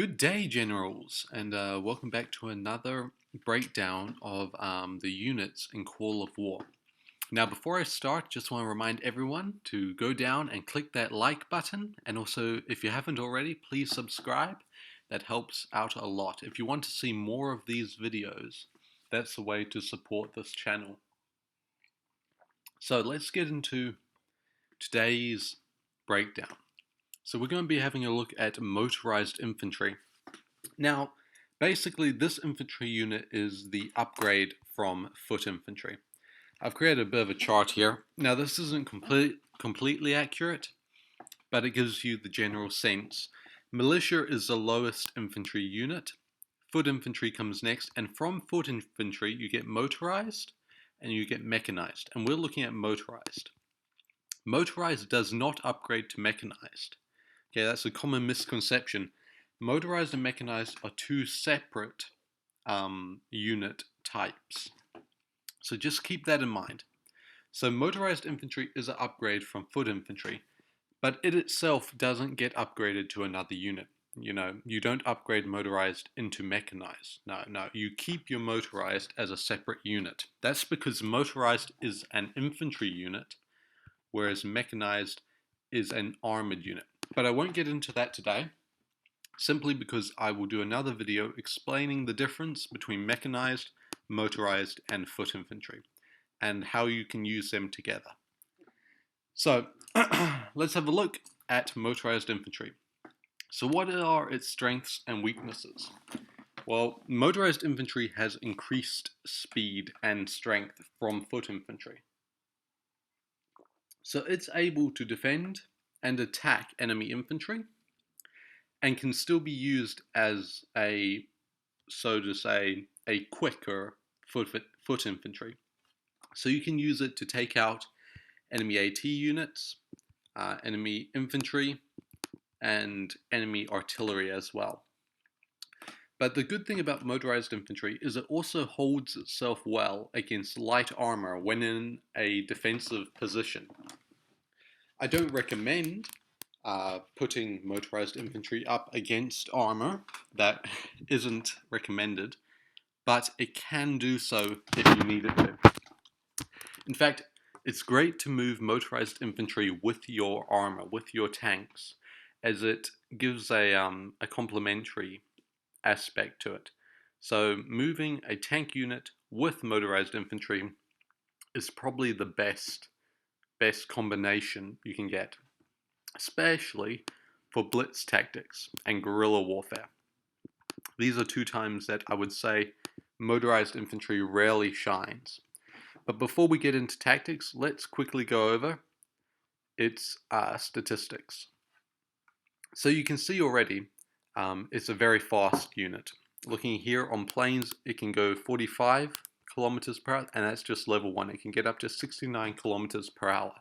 Good day, Generals, and welcome back to another breakdown of the units in Call of War. Now, before I start, just want to remind everyone to go down and click that like button, and also, if you haven't already, please subscribe. That helps out a lot. If you want to see more of these videos, that's the way to support this channel. So let's get into today's breakdown. So we're going to be having a look at Motorized Infantry. Now, basically this infantry unit is the upgrade from foot infantry. I've created a bit of a chart here. Now this isn't completely accurate, but it gives you the general sense. Militia is the lowest infantry unit. Foot infantry comes next, and from foot infantry you get motorized and you get mechanized, and we're looking at motorized. Motorized does not upgrade to mechanized. Okay, that's a common misconception. Motorized and mechanized are two separate unit types. So just keep that in mind. So motorized infantry is an upgrade from foot infantry, but it itself doesn't get upgraded to another unit. You know, you don't upgrade motorized into mechanized. No, you keep your motorized as a separate unit. That's because motorized is an infantry unit, whereas mechanized is an armored unit. But I won't get into that today, simply because I will do another video explaining the difference between mechanized, motorized, and foot infantry, and how you can use them together. So, let's have a look at motorized infantry. So what are its strengths and weaknesses? Well, motorized infantry has increased speed and strength from foot infantry. So it's able to defend and attack enemy infantry, and can still be used as a, so to say, a quicker foot infantry. So you can use it to take out enemy AT units, enemy infantry, and enemy artillery as well. But the good thing about motorized infantry is it also holds itself well against light armor when in a defensive position. I don't recommend putting motorized infantry up against armor. That isn't recommended, but it can do so if you need it to. In fact, it's great to move motorized infantry with your armor, with your tanks, as it gives a complementary aspect to it. So moving a tank unit with motorized infantry is probably the best combination you can get, especially for Blitz Tactics and guerrilla warfare. These are two times that I would say motorized infantry rarely shines. But before we get into tactics, let's quickly go over its statistics. So you can see already it's a very fast unit. Looking here on planes, it can go 45 kilometers per hour, and that's just level 1. It can get up to 69 kilometers per hour.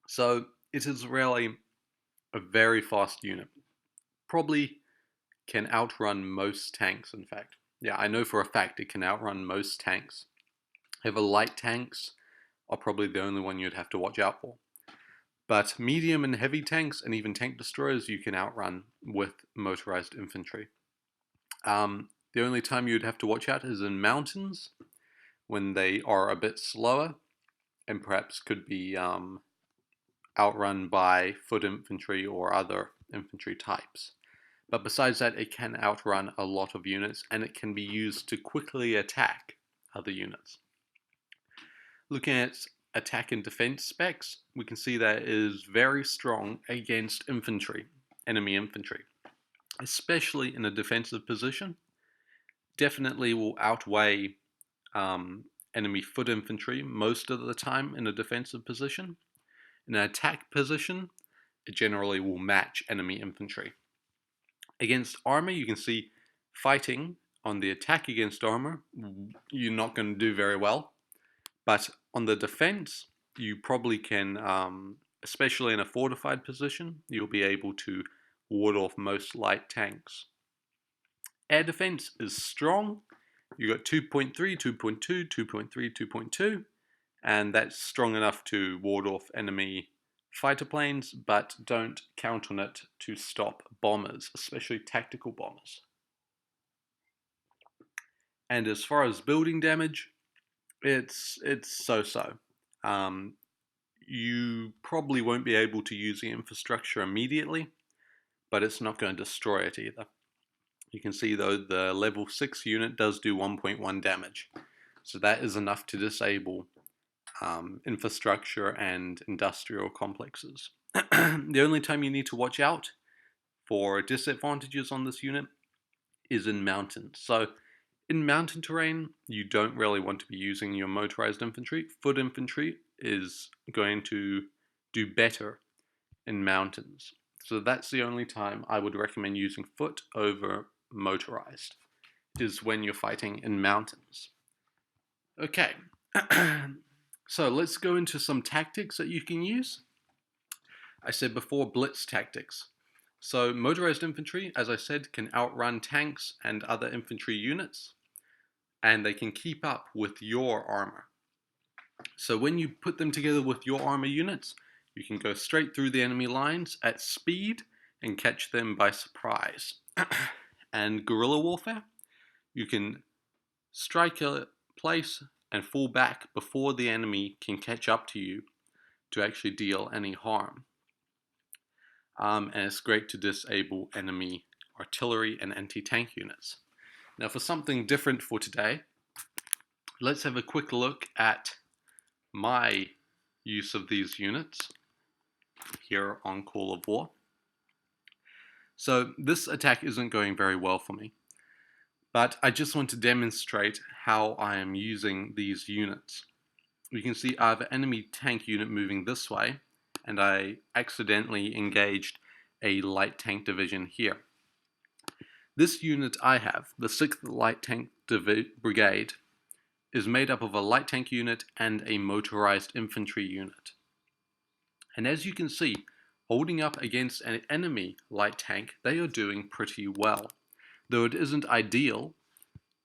So it is really a very fast unit. Probably can outrun most tanks, in fact. Yeah, I know for a fact it can outrun most tanks. However, light tanks are probably the only one you'd have to watch out for. But medium and heavy tanks and even tank destroyers you can outrun with motorized infantry. The only time you'd have to watch out is in mountains, when they are a bit slower and perhaps could be outrun by foot infantry or other infantry types. But besides that, it can outrun a lot of units, and it can be used to quickly attack other units. Looking at attack and defense specs, we can see that it is very strong against infantry, enemy infantry, especially in a defensive position. Definitely will outweigh enemy foot infantry most of the time in a defensive position. In an attack position, it generally will match enemy infantry. Against armor, you can see fighting on the attack against armor, you're not going to do very well. But on the defense, you probably can, especially in a fortified position, you'll be able to ward off most light tanks. Air defense is strong. You got 2.3, 2.2, 2.3, 2.2, and that's strong enough to ward off enemy fighter planes, but don't count on it to stop bombers, especially tactical bombers. And as far as building damage, it's so-so. You probably won't be able to use the infrastructure immediately, but it's not going to destroy it either. You can see though the level 6 unit does do 1.1 damage, so that is enough to disable infrastructure and industrial complexes. The only time you need to watch out for disadvantages on this unit is in mountains. So in mountain terrain, you don't really want to be using your motorized infantry. Foot infantry is going to do better in mountains. So that's the only time I would recommend using foot over motorized, is when you're fighting in mountains. Okay, so let's go into some tactics that you can use. I said before, Blitz Tactics. So motorized infantry, as I said, can outrun tanks and other infantry units, and they can keep up with your armor. So when you put them together with your armor units, you can go straight through the enemy lines at speed and catch them by surprise. And guerrilla warfare, you can strike a place and fall back before the enemy can catch up to you to actually deal any harm. And it's great to disable enemy artillery and anti-tank units. Now for something different for today, let's have a quick look at my use of these units here on Call of War. So this attack isn't going very well for me, but I just want to demonstrate how I am using these units. You can see I have an enemy tank unit moving this way, and I accidentally engaged a light tank division here. This unit I have, the 6th Light Tank Brigade, is made up of a light tank unit and a motorized infantry unit. And as you can see, holding up against an enemy light tank, they are doing pretty well. Though it isn't ideal,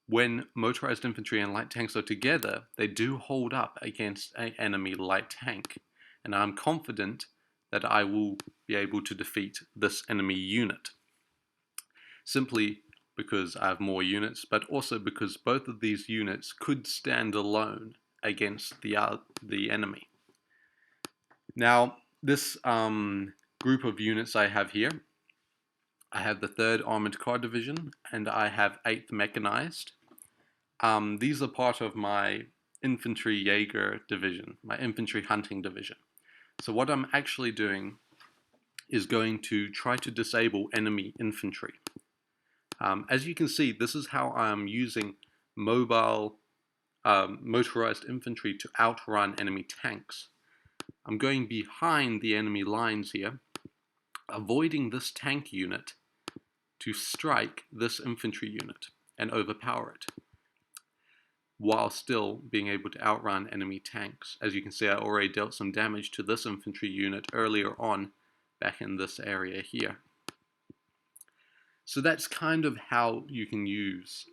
when motorized infantry and light tanks are together, they do hold up against an enemy light tank. And I'm confident that I will be able to defeat this enemy unit. Simply because I have more units, but also because both of these units could stand alone against the enemy. Now, this group of units I have here, I have the 3rd Armored Car Division, and I have 8th Mechanized. These are part of my Infantry Jaeger Division, my Infantry Hunting Division. So what I'm actually doing is going to try to disable enemy infantry. As you can see, this is how I'm using motorized infantry to outrun enemy tanks. I'm going behind the enemy lines here, avoiding this tank unit to strike this infantry unit and overpower it, while still being able to outrun enemy tanks. As you can see, I already dealt some damage to this infantry unit earlier on, back in this area here. So that's kind of how you can use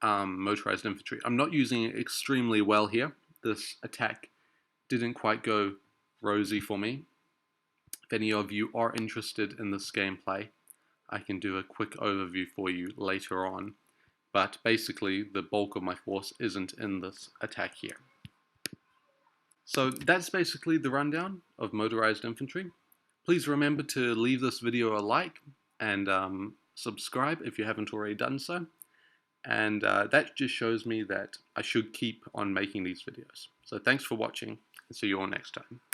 motorized infantry. I'm not using it extremely well here. This attack didn't quite go rosy for me. If any of you are interested in this gameplay, I can do a quick overview for you later on. But basically, the bulk of my force isn't in this attack here. So that's basically the rundown of motorized infantry. Please remember to leave this video a like and subscribe if you haven't already done so. And that just shows me that I should keep on making these videos. So thanks for watching, and see you all next time.